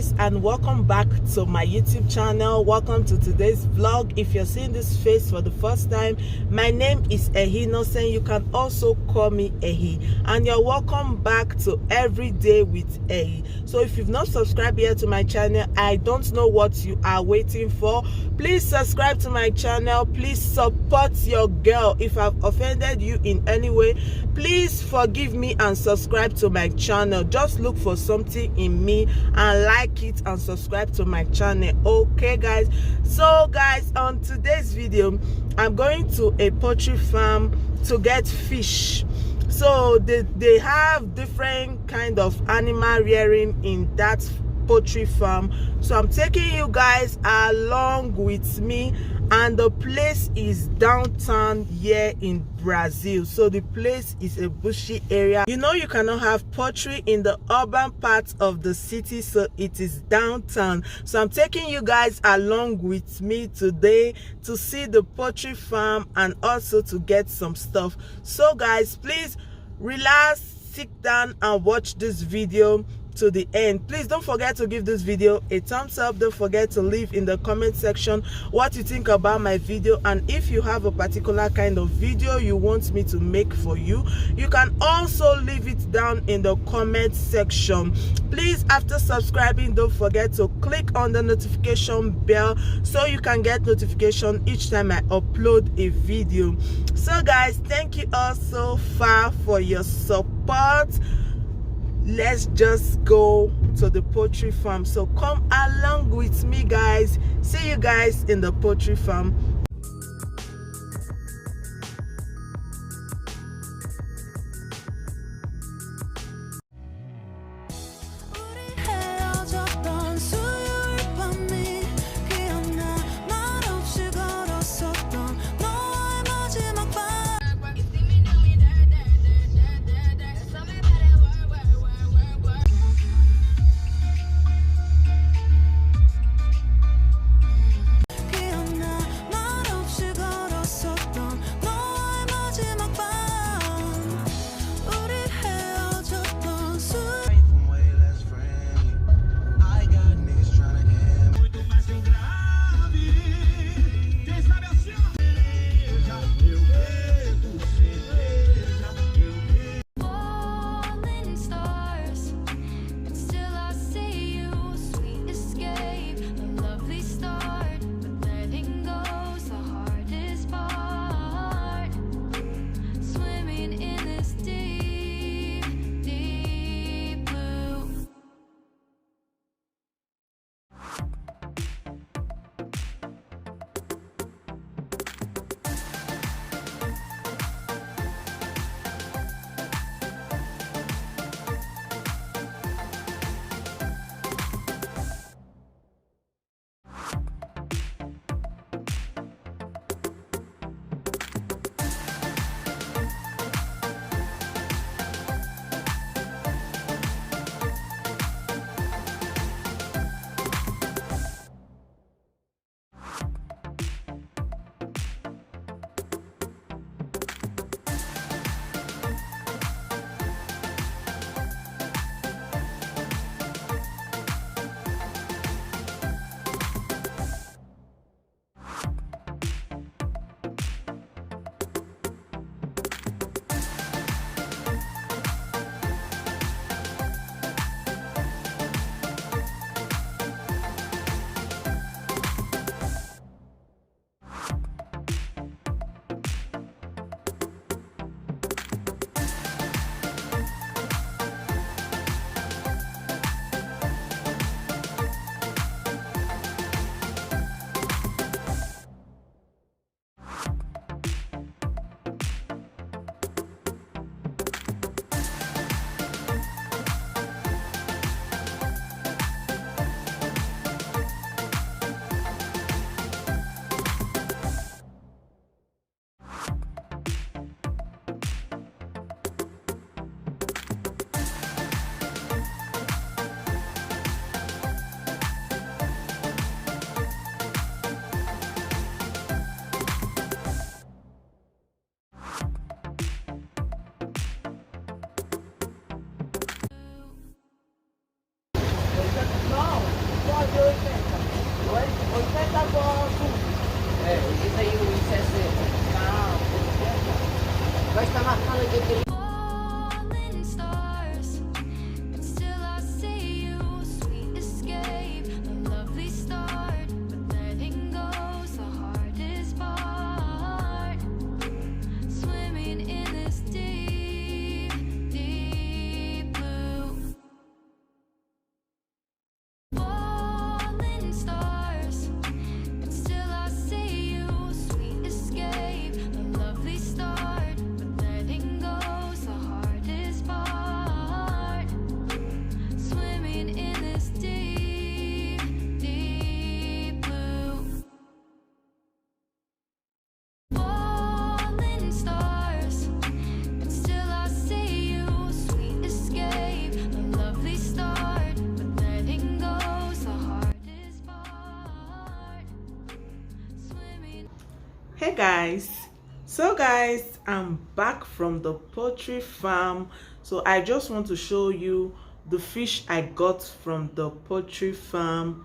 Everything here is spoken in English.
guys, and welcome back to my YouTube channel. Welcome to today's vlog. If you're seeing this face for the first time, my name is Ehi Nosen. You can also call me Ehi, and you're welcome back to Everyday with Ehi. So if you've not subscribed yet to my channel, I don't know what you are waiting for. Please subscribe to my channel. Please support your girl. If I've offended you in any way, please forgive me and subscribe to my channel. Just look for something in me and like it and subscribe to my channel. Okay guys, so guys, on today's video I'm going to a poultry farm to get fish. So they have different kind of animal rearing in that poultry farm, so I'm taking you guys along with me, and the place is downtown here in Brazil. So the place is a bushy area. You know, you cannot have poultry in the urban part of the city, so it is downtown. So I'm taking you guys along with me today to see the poultry farm and also to get some stuff. So guys, please relax, sit down and watch this video to the end. Please don't forget to give this video a thumbs up. Don't forget to leave in the comment section what you think about my video, and if you have a particular kind of video you want me to make for you, you can also leave it down in the comment section. Please, after subscribing, don't forget to click on the notification bell so you can get notification each time I upload a video. So guys, thank you all so far for your support. Let's just go to the poultry farm. So come along with me guys. See you guys in the poultry farm. No. Pode 80. 80 por tudo. É, esse aí o 60. Não, 80. Vai estar marcando aqui aquele. Falling stars, but still I see you, sweet escape, a lovely start, but letting go's the hardest part. Swimming in this deep, deep blue. Falling stars, but still I see you, sweet escape, a lovely start, but letting go's the hardest part. Swimming in this deep, deep blue. Falling stars, but still I see you, sweet escape, a lovely start, but letting go's the hardest part. Swimming. Hey guys, so guys, I'm back from the poultry farm. So I just want to show you the fish I got from the poultry farm.